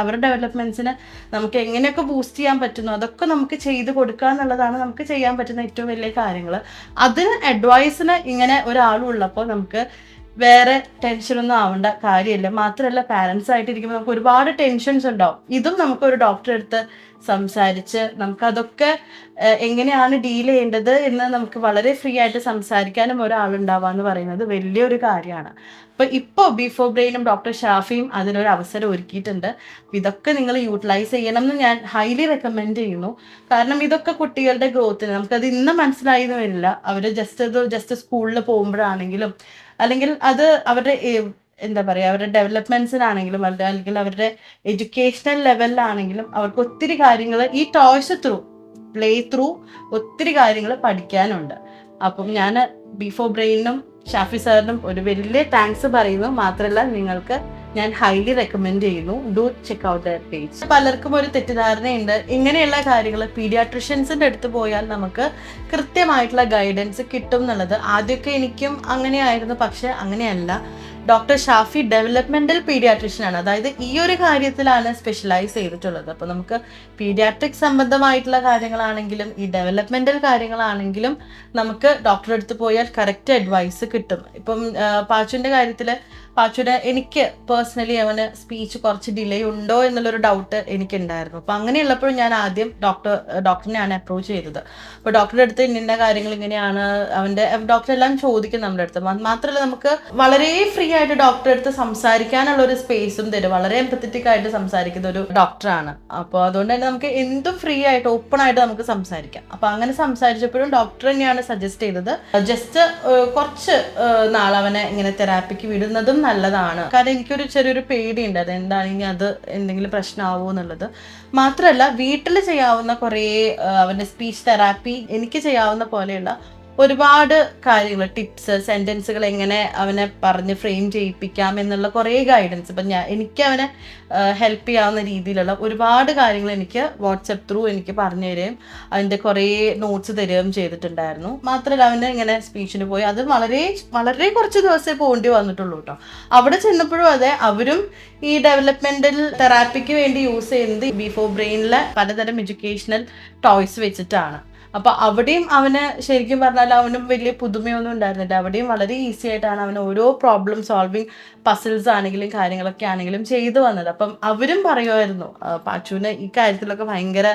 അവരുടെ ഡെവലപ്മെന്റ്സിന് നമുക്ക് എങ്ങനെയൊക്കെ ബൂസ്റ്റ് ചെയ്യാൻ പറ്റുന്നു അതൊക്കെ നമുക്ക് ചെയ്ത് കൊടുക്കുക എന്നുള്ളതാണ് നമുക്ക് ചെയ്യാൻ പറ്റുന്ന ഏറ്റവും വലിയ കാര്യങ്ങൾ. അതിന് അഡ്വൈസിന് ഇങ്ങനെ ഒരാളുള്ളപ്പോൾ നമുക്ക് വേറെ ടെൻഷനൊന്നും ആവേണ്ട കാര്യമില്ല. മാത്രമല്ല, പാരൻസ് ആയിട്ടിരിക്കുമ്പോൾ നമുക്ക് ഒരുപാട് ടെൻഷൻസ് ഉണ്ടാവും. ഇതും നമുക്ക് ഒരു ഡോക്ടറെ അടുത്ത് സംസാരിച്ച് നമുക്കതൊക്കെ എങ്ങനെയാണ് ഡീൽ ചെയ്യേണ്ടത് എന്ന് നമുക്ക് വളരെ ഫ്രീ ആയിട്ട് സംസാരിക്കാനും ഒരാളുണ്ടാവുക എന്ന് പറയുന്നത് വലിയൊരു കാര്യമാണ്. ഇപ്പോൾ ബിഫോർ ബ്രെയിനും ഡോക്ടർ ഷാഫിയും അതിനൊരു അവസരം ഒരുക്കിയിട്ടുണ്ട്. ഇതൊക്കെ നിങ്ങൾ യൂട്ടിലൈസ് ചെയ്യണം എന്ന് ഞാൻ ഹൈലി റെക്കമെൻഡ് ചെയ്യുന്നു. കാരണം ഇതൊക്കെ കുട്ടികളുടെ ഗ്രോത്തിന് നമുക്കത് ഇന്ന് മനസ്സിലായി എന്ന് വരില്ല. അവർ ജസ്റ്റ് സ്കൂളിൽ പോകുമ്പോഴാണെങ്കിലും, അല്ലെങ്കിൽ അത് അവരുടെ എന്താ പറയുക, അവരുടെ ഡെവലപ്മെന്റ്സിനാണെങ്കിലും അല്ലെങ്കിൽ അവരുടെ എഡ്യൂക്കേഷണൽ ലെവലിലാണെങ്കിലും അവർക്ക് ഒത്തിരി കാര്യങ്ങൾ ഈ ടോയ്സ് ത്രൂ പ്ലേ ത്രൂ ഒത്തിരി കാര്യങ്ങൾ പഠിക്കാനുണ്ട്. അപ്പം ഞാൻ ബിഫോർ ബ്രെയിനും ഷാഫി സാറിനും ഒരു വലിയ താങ്ക്സ് പറയുന്നു. മാത്രമല്ല നിങ്ങൾക്ക് ഞാൻ ഹൈലി റെക്കമെൻഡ് ചെയ്യുന്നു. Do check out there page. പലർക്കും ഒരു തെറ്റിദ്ധാരണയുണ്ട്, ഇങ്ങനെയുള്ള കാര്യങ്ങൾ പീഡിയാട്രിഷ്യൻസിന്റെ അടുത്ത് പോയാൽ നമുക്ക് കൃത്യമായിട്ടുള്ള ഗൈഡൻസ് കിട്ടും എന്നുള്ളത്. ആദ്യമൊക്കെ എനിക്കും അങ്ങനെയായിരുന്നു, പക്ഷെ അങ്ങനെയല്ല. ഡോക്ടർ ഷാഫി ഡെവലപ്മെന്റൽ പീഡിയാട്രിഷ്യൻ ആണ്, അതായത് ഈ ഒരു കാര്യത്തിലാണ് സ്പെഷ്യലൈസ് ചെയ്തിട്ടുള്ളത്. അപ്പോൾ നമുക്ക് പീഡിയാട്രിക് സംബന്ധമായിട്ടുള്ള കാര്യങ്ങളാണെങ്കിലും ഈ ഡെവലപ്മെന്റൽ കാര്യങ്ങളാണെങ്കിലും നമുക്ക് ഡോക്ടറെ അടുത്ത് പോയാൽ കറക്റ്റ് അഡ്വൈസ് കിട്ടും. ഇപ്പം പാച്ചുവിൻ്റെ കാര്യത്തിൽ പാച്ചുവിന് എനിക്ക് പേഴ്സണലി അവന് സ്പീച്ച് കുറച്ച് ഡിലേ ഉണ്ടോ എന്നുള്ളൊരു ഡൗട്ട് എനിക്കുണ്ടായിരുന്നു. അപ്പം അങ്ങനെയുള്ളപ്പോൾ ഞാൻ ആദ്യം ഡോക്ടറിനെയാണ് അപ്രോച്ച് ചെയ്തത്. അപ്പോൾ ഡോക്ടറുടെ അടുത്ത് ഇന്ന കാര്യങ്ങൾ ഇങ്ങനെയാണ് ഡോക്ടർ എല്ലാം ചോദിക്കും നമ്മുടെ അടുത്ത്. മാത്രമല്ല നമുക്ക് വളരെ ഫ്രീ ആയിട്ട് ഡോക്ടറെ അടുത്ത് സംസാരിക്കാനുള്ള ഒരു സ്പേസും തരും. വളരെ എംപത്തറ്റിക് ആയിട്ട് സംസാരിക്കുന്ന ഒരു ഡോക്ടറാണ്. അപ്പോൾ അതുകൊണ്ട് തന്നെ നമുക്ക് എന്തും ഫ്രീ ആയിട്ട് ഓപ്പൺ ആയിട്ട് നമുക്ക് സംസാരിക്കാം. അപ്പോൾ അങ്ങനെ സംസാരിച്ചപ്പോഴും ഡോക്ടർ തന്നെയാണ് സജസ്റ്റ് ചെയ്തത് ജസ്റ്റ് കുറച്ച് നാൾ അവനെ ഇങ്ങനെ തെറാപ്പിക്ക് വിടുന്നതും നല്ലതാണ്. കാരണം എനിക്കൊരു ചെറിയൊരു പേടിയുണ്ട്, അത് എന്താണെങ്കിൽ അത് എന്തെങ്കിലും പ്രശ്നമാവോ എന്നുള്ളത്. മാത്രമല്ല വീട്ടിൽ ചെയ്യാവുന്ന കുറേ അവൻ്റെ സ്പീച്ച് തെറാപ്പി എനിക്ക് ചെയ്യാവുന്ന പോലെയുള്ള ഒരുപാട് കാര്യങ്ങൾ, ടിപ്സ്, സെൻറ്റൻസുകൾ എങ്ങനെ അവനെ പറഞ്ഞ് ഫ്രെയിം ചെയ്യിപ്പിക്കാം എന്നുള്ള കുറേ ഗൈഡൻസ് ഇപ്പം എനിക്ക് അവനെ ഹെൽപ്പ് ചെയ്യാവുന്ന രീതിയിലുള്ള ഒരുപാട് കാര്യങ്ങൾ എനിക്ക് വാട്സപ്പ് ത്രൂ എനിക്ക് പറഞ്ഞു തരികയും അതിൻ്റെ കുറേ നോട്ട്സ് തരികയും ചെയ്തിട്ടുണ്ടായിരുന്നു. മാത്രമല്ല അവന് ഇങ്ങനെ സ്പീച്ചിന് പോയി അത് വളരെ വളരെ കുറച്ച് ദിവസമേ പോകേണ്ടി വന്നിട്ടുള്ളൂ കേട്ടോ. അവിടെ ചെന്നപ്പോഴും അതെ, അവരും ഈ ഡെവലപ്മെന്റൽ തെറാപ്പിക്ക് വേണ്ടി യൂസ് ചെയ്യുന്നത് ബിഫോർ ബ്രെയിനിലെ പലതരം എഡ്യൂക്കേഷണൽ ടോയ്സ് വെച്ചിട്ടാണ്. അപ്പോൾ അവിടെയും അവന് ശരിക്കും പറഞ്ഞാൽ അവനും വലിയ പുതുമയൊന്നും ഉണ്ടായിരുന്നില്ല. അവിടെയും വളരെ ഈസി ആയിട്ടാണ് അവന് ഓരോ പ്രോബ്ലം സോൾവിങ് പസിൽസ് ആണെങ്കിലും കാര്യങ്ങളൊക്കെ ആണെങ്കിലും ചെയ്തു വന്നത്. അപ്പം അവരും പറയുമായിരുന്നു പാച്ചുവിന് ഈ കാര്യത്തിലൊക്കെ ഭയങ്കര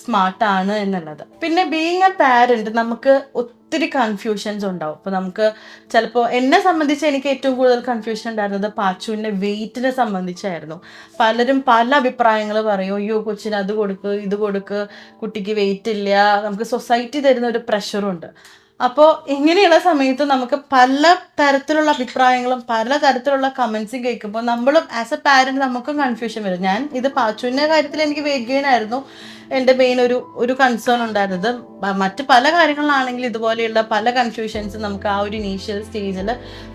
സ്മാർട്ടാണ് എന്നുള്ളത്. പിന്നെ ബീയിങ് എ പാരന്റ് നമുക്ക് ഒത്തിരി കൺഫ്യൂഷൻസ് ഉണ്ടാവും. അപ്പോൾ നമുക്ക് ചിലപ്പോൾ എന്നെ സംബന്ധിച്ച് എനിക്ക് ഏറ്റവും കൂടുതൽ കൺഫ്യൂഷൻ ഉണ്ടായിരുന്നത് പാച്ചുവിൻ്റെ വെയിറ്റിനെ സംബന്ധിച്ചായിരുന്നു. പലരും പല അഭിപ്രായങ്ങൾ പറയും, അയ്യോ കൊച്ചിന് അത് കൊടുക്ക് ഇത് കൊടുക്ക്, കുട്ടിക്ക് വെയിറ്റ് ഇല്ല, നമുക്ക് സൊസൈറ്റി തരുന്ന ഒരു പ്രഷറുണ്ട്. അപ്പോൾ ഇങ്ങനെയുള്ള സമയത്ത് നമുക്ക് പല തരത്തിലുള്ള അഭിപ്രായങ്ങളും പല തരത്തിലുള്ള കമൻസും കേൾക്കുമ്പോൾ നമ്മളും ആസ് എ പാരന്റ് നമുക്കും കൺഫ്യൂഷൻ വരും. ഞാൻ ഇത് പാച്ചുവിൻ്റെ കാര്യത്തിൽ എനിക്ക് വെയിറ്റ് ഗെയിൻ ആയിരുന്നു എൻ്റെ മെയിൻ ഒരു കൺസേൺ ഉണ്ടായിരുന്നത്. മറ്റ് പല കാര്യങ്ങളിലാണെങ്കിൽ ഇതുപോലെയുള്ള പല കൺഫ്യൂഷൻസും നമുക്ക് ആ ഒരു ഇനീഷ്യൽ സ്റ്റേജിൽ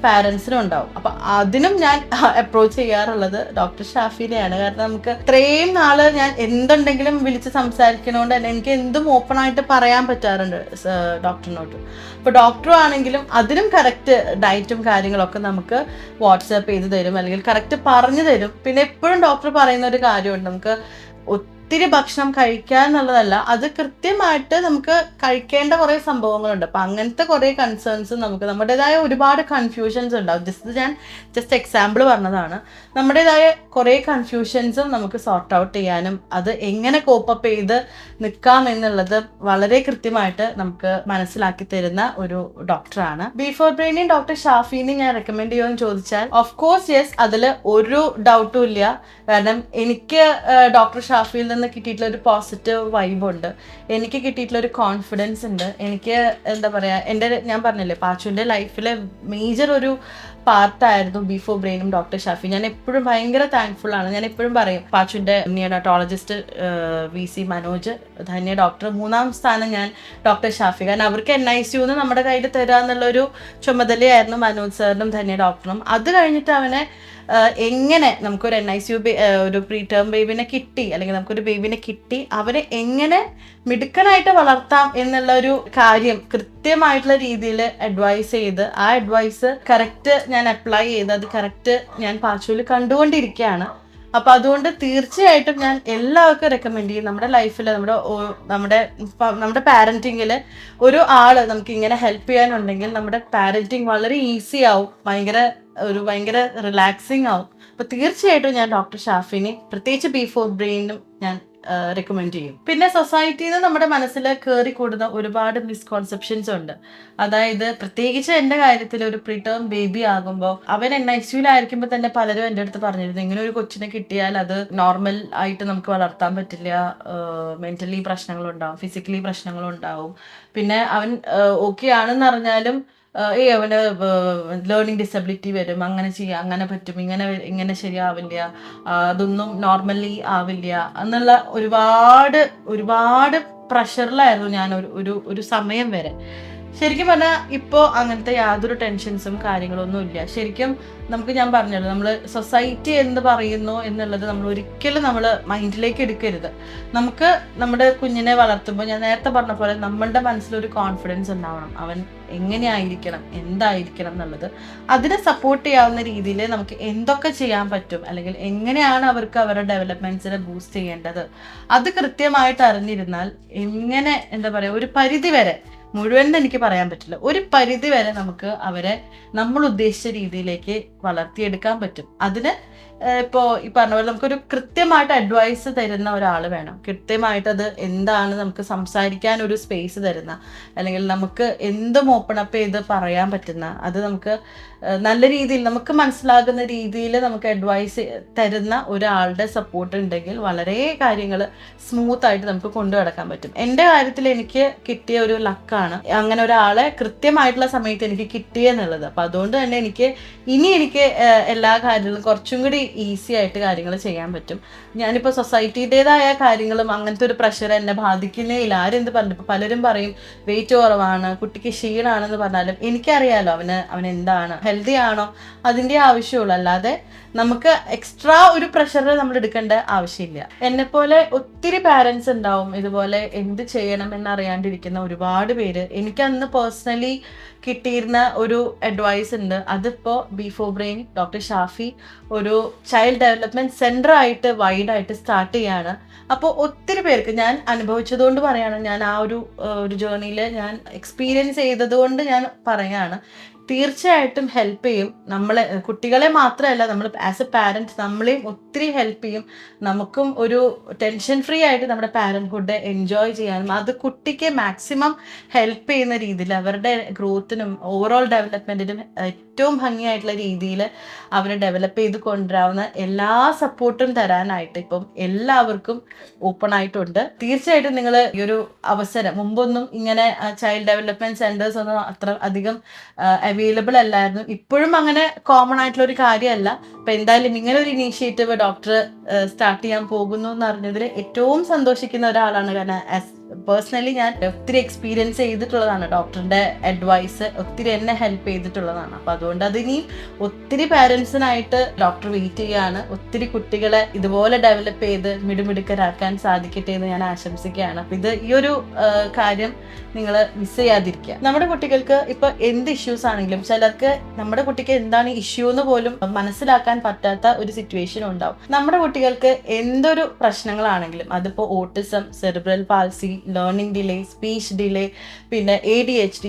പാരൻസിനും ഉണ്ടാവും. അപ്പം അതിനും ഞാൻ അപ്രോച്ച് ചെയ്യാറുള്ളത് ഡോക്ടർ ഷാഫിനെയാണ്. കാരണം നമുക്ക് ഇത്രയും നാള് ഞാൻ എന്തുണ്ടെങ്കിലും വിളിച്ച് സംസാരിക്കണോണ്ട് തന്നെ എനിക്ക് എന്തും ഓപ്പൺ ആയിട്ട് പറയാൻ പറ്റാറുണ്ട് ഡോക്ടറിനോട്. അപ്പോൾ ഡോക്ടറും ആണെങ്കിലും അതിനും കറക്റ്റ് ഡയറ്റും കാര്യങ്ങളൊക്കെ നമുക്ക് വാട്സാപ്പ് ചെയ്ത് തരും, അല്ലെങ്കിൽ കറക്റ്റ് പറഞ്ഞു തരും. പിന്നെ എപ്പോഴും ഡോക്ടർ പറയുന്ന ഒരു കാര്യമുണ്ട്, നമുക്ക് ഒത്തിരി ഭക്ഷണം കഴിക്കുക എന്നുള്ളതല്ല, അത് കൃത്യമായിട്ട് നമുക്ക് കഴിക്കേണ്ട കുറേ സംഭവങ്ങളുണ്ട്. അപ്പം അങ്ങനത്തെ കുറേ കൺസേൺസ് നമുക്ക് നമ്മുടേതായ ഒരുപാട് കൺഫ്യൂഷൻസ് ഉണ്ടാവും. ഞാൻ ജസ്റ്റ് എക്സാമ്പിൾ പറഞ്ഞതാണ്. നമ്മുടേതായ കുറേ കൺഫ്യൂഷൻസും നമുക്ക് സോർട്ട് ഔട്ട് ചെയ്യാനും അത് എങ്ങനെ കോപ്പപ്പ് ചെയ്ത് നിൽക്കാം എന്നുള്ളത് വളരെ കൃത്യമായിട്ട് നമുക്ക് മനസ്സിലാക്കി തരുന്ന ഒരു ഡോക്ടറാണ്. ബിഫോർ ബ്രെയിനിങ് ഡോക്ടർ ഷാഫിനെ ഞാൻ റെക്കമെൻഡ് ചെയ്യുമെന്ന് ചോദിച്ചാൽ ഓഫ് കോഴ്സ് യെസ്, അതിൽ ഒരു ഡൗട്ടും ഇല്ല. കാരണം എനിക്ക് ഡോക്ടർ ഷാഫിയിൽ നിന്ന് കിട്ടിയിട്ടുള്ള ഒരു പോസിറ്റീവ് വൈബുണ്ട്, എനിക്ക് കിട്ടിയിട്ടുള്ള ഒരു കോൺഫിഡൻസ് ഉണ്ട്. എനിക്ക് എന്താ പറയുക, ഞാൻ പറഞ്ഞില്ലേ പാച്ചുവിൻ്റെ ലൈഫിലെ മേജർ ഒരു പാർട്ടായിരുന്നു ബിഫോർ ബ്രെയിനും ഡോക്ടർ ഷാഫി. ഞാൻ എപ്പോഴും ഭയങ്കര താങ്ക്ഫുൾ ആണ്. ഞാൻ എപ്പോഴും പറയും പാച്ചുവിൻ്റെ നിയോണാറ്റോളജിസ്റ്റ് VC മനോജ്, ധന്യ ഡോക്ടർ, 3ാം സ്ഥാനം ഞാൻ ഡോക്ടർ ഷാഫി. കാരണം അവർക്ക് NICU നമ്മുടെ കയ്യിൽ തരിക എന്നുള്ളൊരു ചുമതലയായിരുന്നു മനോജ് സാറിനും ധന്യ ഡോക്ടറും. അത് കഴിഞ്ഞിട്ട് അവനെ എങ്ങനെ നമുക്കൊരു NICU ഒരു പ്രീ ടേം ബേബിനെ കിട്ടി, അല്ലെങ്കിൽ നമുക്കൊരു ബേബിനെ കിട്ടി, അവരെ എങ്ങനെ മിടുക്കനായിട്ട് വളർത്താം എന്നുള്ള ഒരു കാര്യം കൃത്യമായിട്ടുള്ള രീതിയിൽ അഡ്വൈസ് ചെയ്ത് ആ അഡ്വൈസ് കറക്റ്റ് ഞാൻ അപ്ലൈ ചെയ്ത് അത് കറക്റ്റ് ഞാൻ പാച്ചുവിൽ കണ്ടുകൊണ്ടിരിക്കുകയാണ്. അപ്പം അതുകൊണ്ട് തീർച്ചയായിട്ടും ഞാൻ എല്ലാവർക്കും റെക്കമെൻഡ് ചെയ്യും. നമ്മുടെ ലൈഫിൽ നമ്മുടെ പാരൻറ്റിങ്ങിൽ ഒരു ആൾ നമുക്ക് ഇങ്ങനെ ഹെൽപ്പ് ചെയ്യാനുണ്ടെങ്കിൽ നമ്മുടെ പാരൻറ്റിങ് വളരെ ഈസി ആവും, ഭയങ്കര റിലാക്സിങ് ആവും. അപ്പോൾ തീർച്ചയായിട്ടും ഞാൻ ഡോക്ടർ ഷാഫിനെ പ്രത്യേകിച്ച് ബിഫോർ ബ്രെയിനും ഞാൻ റെക്കമെൻഡ് ചെയ്യും. പിന്നെ സൊസൈറ്റിയിൽ നിന്ന് നമ്മുടെ മനസ്സിൽ കയറി കൂടുന്ന ഒരുപാട് മിസ്കോൺസെപ്ഷൻസ് ഉണ്ട്. അതായത് പ്രത്യേകിച്ച് എൻ്റെ കാര്യത്തിൽ ഒരു പ്രീടേം ബേബി ആകുമ്പോൾ അവൻ NICUലായിരിക്കുമ്പോൾ തന്നെ പലരും എൻ്റെ അടുത്ത് പറഞ്ഞിരുന്നു, ഇങ്ങനെ ഒരു കൊച്ചിനെ കിട്ടിയാൽ അത് നോർമൽ ആയിട്ട് നമുക്ക് വളർത്താൻ പറ്റില്ല, മെൻ്റലി പ്രശ്നങ്ങളുണ്ടാവും, ഫിസിക്കലി പ്രശ്നങ്ങളുണ്ടാവും. പിന്നെ അവൻ ഓക്കെ ആണെന്ന് അറിഞ്ഞാലും അവന് ലേണിംഗ് ഡിസബിലിറ്റി വരും, അങ്ങനെ ചെയ്യാം, അങ്ങനെ പറ്റും, ഇങ്ങനെ ശരിയാവില്ല, അതൊന്നും നോർമലി ആവില്ല എന്നുള്ള ഒരുപാട് ഒരുപാട് പ്രഷറിലായിരുന്നു ഞാൻ ഒരു സമയം വരെ. ശരിക്കും പറഞ്ഞാൽ ഇപ്പോൾ അങ്ങനത്തെ യാതൊരു ടെൻഷൻസും കാര്യങ്ങളൊന്നും ഇല്ല. ശരിക്കും ഞാൻ പറഞ്ഞല്ലോ, നമ്മൾ സൊസൈറ്റി എന്ത് പറയുന്നു എന്നുള്ളത് നമ്മൾ ഒരിക്കലും മൈൻഡിലേക്ക് എടുക്കരുത്. നമുക്ക് നമ്മുടെ കുഞ്ഞിനെ വളർത്തുമ്പോൾ ഞാൻ നേരത്തെ പറഞ്ഞ പോലെ നമ്മളുടെ മനസ്സിലൊരു കോൺഫിഡൻസ് ഉണ്ടാവണം, അവൻ എങ്ങനെയായിരിക്കണം, എന്തായിരിക്കണം എന്നുള്ളത്. അതിനെ സപ്പോർട്ട് ചെയ്യാവുന്ന രീതിയിൽ നമുക്ക് എന്തൊക്കെ ചെയ്യാൻ പറ്റും, അല്ലെങ്കിൽ എങ്ങനെയാണ് അവർക്ക് അവരുടെ ഡെവലപ്മെന്റ്സിനെ ബൂസ്റ്റ് ചെയ്യേണ്ടത്, അത് കൃത്യമായിട്ട് അറിഞ്ഞിരുന്നാൽ എങ്ങനെ എന്താ പറയുക, ഒരു പരിധി വരെ, മുഴുവൻ എനിക്ക് പറയാൻ പറ്റില്ല, ഒരു പരിധി വരെ നമുക്ക് അവരെ നമ്മൾ ഉദ്ദേശിച്ച രീതിയിലേക്ക് വളർത്തിയെടുക്കാൻ പറ്റും. അതിന് ഇപ്പോൾ ഈ പറഞ്ഞ പോലെ നമുക്കൊരു കൃത്യമായിട്ട് അഡ്വൈസ് തരുന്ന ഒരാൾ വേണം. കൃത്യമായിട്ട് അത് എന്താണ് നമുക്ക് സംസാരിക്കാൻ ഒരു സ്പേസ് തരുന്ന, അല്ലെങ്കിൽ നമുക്ക് എന്തും ഓപ്പൺ അപ്പ് ചെയ്ത് പറയാൻ പറ്റുന്ന, അത് നമുക്ക് നല്ല രീതിയിൽ നമുക്ക് മനസ്സിലാകുന്ന രീതിയിൽ നമുക്ക് അഡ്വൈസ് തരുന്ന ഒരാളുടെ സപ്പോർട്ട് ഉണ്ടെങ്കിൽ വളരെ കാര്യങ്ങൾ സ്മൂത്തായിട്ട് നമുക്ക് കൊണ്ടു നടക്കാൻ പറ്റും. എൻ്റെ കാര്യത്തിൽ എനിക്ക് കിട്ടിയ ഒരു ലക്കാണ് അങ്ങനെ ഒരാളെ കൃത്യമായിട്ടുള്ള സമയത്ത് എനിക്ക് കിട്ടിയെന്നുള്ളത്. അപ്പം അതുകൊണ്ട് തന്നെ എനിക്ക് എല്ലാ കാര്യങ്ങളും കുറച്ചും കൂടി ഈസി ആയിട്ട് കാര്യങ്ങൾ ചെയ്യാൻ പറ്റും. ഞാനിപ്പോൾ സൊസൈറ്റിയുടേതായ കാര്യങ്ങളും അങ്ങനത്തെ ഒരു പ്രഷർ എന്നെ ബാധിക്കുന്നേ ഇല്ല. ആരെന്ത് പറഞ്ഞു, ഇപ്പോൾ പലരും പറയും വെയിറ്റ് കുറവാണ്, കുട്ടിക്ക് ക്ഷീണാണെന്ന് പറഞ്ഞാലും എനിക്കറിയാലോ അവൻ എന്താണ്, ഹെൽത്തി ആണോ, അതിൻ്റെ ആവശ്യമുള്ളൂ. അല്ലാതെ നമുക്ക് എക്സ്ട്രാ ഒരു പ്രഷർ നമ്മൾ എടുക്കേണ്ട ആവശ്യമില്ല. എന്നെപ്പോലെ ഒത്തിരി പാരൻസ് ഉണ്ടാവും ഇതുപോലെ എന്ത് ചെയ്യണം എന്നറിയാണ്ടിരിക്കുന്ന ഒരുപാട് പേര്. എനിക്കന്ന് പേഴ്സണലി കിട്ടിയിരുന്ന ഒരു അഡ്വൈസ് ഉണ്ട്. അതിപ്പോൾ B4Brain ഡോക്ടർ ഷാഫി ഒരു ചൈൽഡ് ഡെവലപ്മെന്റ് സെന്റർ ആയിട്ട് വൈഡായിട്ട് സ്റ്റാർട്ട് ചെയ്യാണ്. അപ്പോൾ ഒത്തിരി പേർക്ക് ഞാൻ അനുഭവിച്ചതുകൊണ്ട് പറയാണ്, ഞാൻ ആ ഒരു ജേർണിയിൽ ഞാൻ എക്സ്പീരിയൻസ് ചെയ്തതുകൊണ്ട് ഞാൻ പറയാണ്, തീർച്ചയായിട്ടും ഹെൽപ്പ് ചെയ്യും. കുട്ടികളെ മാത്രമല്ല, നമ്മൾ ആസ് എ പാരൻറ്റ് നമ്മളെയും ഒത്തിരി ഹെൽപ്പ് ചെയ്യും. നമുക്കും ഒരു ടെൻഷൻ ഫ്രീ ആയിട്ട് നമ്മുടെ പാരൻറ്ഹുഡ് എൻജോയ് ചെയ്യാനും അത് കുട്ടിക്ക് മാക്സിമം ഹെൽപ്പ് ചെയ്യുന്ന രീതിയിൽ അവരുടെ ഗ്രോത്തിനും ഓവറോൾ ഡെവലപ്മെൻറ്റിനും ഏറ്റവും ഭംഗിയായിട്ടുള്ള രീതിയിൽ അവരെ ഡെവലപ്പ് ചെയ്ത് കൊണ്ടുവരാവുന്ന എല്ലാ സപ്പോർട്ടും തരാനായിട്ട് ഇപ്പം എല്ലാവർക്കും ഓപ്പൺ ആയിട്ടുണ്ട്. തീർച്ചയായിട്ടും നിങ്ങൾ ഈ ഒരു അവസരം, മുമ്പൊന്നും ഇങ്ങനെ ചൈൽഡ് ഡെവലപ്മെന്റ് സെന്റേഴ്സ് ഒന്നും അത്ര അധികം അവൈലബിൾ അല്ലായിരുന്നു. ഇപ്പോഴും അങ്ങനെ കോമൺ ആയിട്ടുള്ള ഒരു കാര്യമല്ല. അപ്പൊ എന്തായാലും ഇങ്ങനെ ഒരു ഇനീഷ്യേറ്റീവ് ഡോക്ടർ സ്റ്റാർട്ട് ചെയ്യാൻ പോകുന്നു എന്ന് അറിഞ്ഞതിൽ ഏറ്റവും സന്തോഷിക്കുന്ന ഒരാളാണ്. കാരണം പേഴ്സണലി ഞാൻ ഒത്തിരി എക്സ്പീരിയൻസ് ചെയ്തിട്ടുള്ളതാണ്. ഡോക്ടറിന്റെ അഡ്വൈസ് ഒത്തിരി എന്നെ ഹെൽപ്പ് ചെയ്തിട്ടുള്ളതാണ്. അപ്പൊ അതുകൊണ്ട് അതിനി ഒത്തിരി പാരൻസിനായിട്ട് ഡോക്ടർ വെയിറ്റ് ചെയ്യാണ്. ഒത്തിരി കുട്ടികളെ ഇതുപോലെ ഡെവലപ്പ് ചെയ്ത് മിടുമിടുക്കരാക്കാൻ സാധിക്കട്ടെ എന്ന് ഞാൻ ആശംസിക്കുകയാണ്. അപ്പൊ ഈ ഒരു കാര്യം നിങ്ങൾ മിസ് ചെയ്യാതിരിക്കുക. നമ്മുടെ കുട്ടികൾക്ക് ഇപ്പൊ എന്ത് ഇഷ്യൂസ് ആണെങ്കിലും, ചിലർക്ക് നമ്മുടെ കുട്ടിക്ക് എന്താണ് ഇഷ്യൂ എന്ന് പോലും മനസ്സിലാക്കാൻ പറ്റാത്ത ഒരു സിറ്റുവേഷൻ ഉണ്ടാവും. നമ്മുടെ കുട്ടികൾക്ക് എന്തൊരു പ്രശ്നങ്ങളാണെങ്കിലും, അതിപ്പോ autism, cerebral palsy, learning delay, speech delay, പിന്നെ ADHD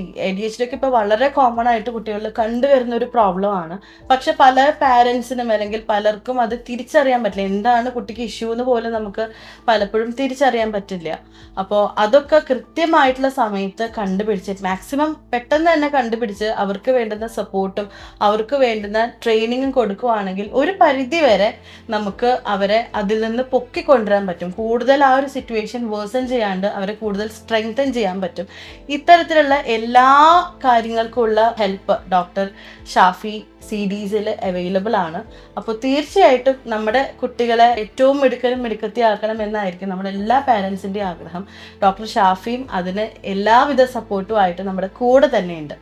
ഒക്കെ ഇപ്പോൾ വളരെ കോമൺ ആയിട്ട് കുട്ടികളിൽ കണ്ടുവരുന്ന ഒരു പ്രോബ്ലം ആണ്. പക്ഷെ പല പാരൻസിനും അല്ലെങ്കിൽ പലർക്കും അത് തിരിച്ചറിയാൻ പറ്റില്ല. എന്താണ് കുട്ടിക്ക് ഇഷ്യൂ എന്ന് പോലും നമുക്ക് പലപ്പോഴും തിരിച്ചറിയാൻ പറ്റില്ല. അപ്പോൾ അതൊക്കെ കൃത്യമായിട്ടുള്ള സമയത്ത് കണ്ടുപിടിച്ച്, മാക്സിമം പെട്ടെന്ന് തന്നെ കണ്ടുപിടിച്ച് അവർക്ക് വേണ്ടുന്ന സപ്പോർട്ടും അവർക്ക് വേണ്ടുന്ന ട്രെയിനിങ്ങും കൊടുക്കുകയാണെങ്കിൽ ഒരു പരിധി വരെ നമുക്ക് അവരെ അതിൽ നിന്ന് പൊക്കിക്കൊണ്ടുവരാൻ പറ്റും. കൂടുതൽ ആ ഒരു സിറ്റുവേഷൻ വേഴ്സൺ ചെയ്യാണ്ട് അവരെ കൂടുതൽ സ്ട്രെങ്തൻ ചെയ്യാൻ പറ്റും. ഇത്തരത്തിലുള്ള എല്ലാ കാര്യങ്ങൾക്കുള്ള ഹെൽപ്പ് ഡോക്ടർ ഷാഫി CDസിൽ അവൈലബിൾ ആണ്. അപ്പോൾ തീർച്ചയായിട്ടും നമ്മുടെ കുട്ടികളെ ഏറ്റവും മിടുക്കത്തിയാക്കണം എന്നായിരിക്കും നമ്മുടെ എല്ലാ പാരൻസിൻ്റെയും ആഗ്രഹം. ഡോക്ടർ ഷാഫിയും അതിന് എല്ലാവിധ സപ്പോർട്ടുമായിട്ട് നമ്മുടെ കൂടെ തന്നെയുണ്ട്.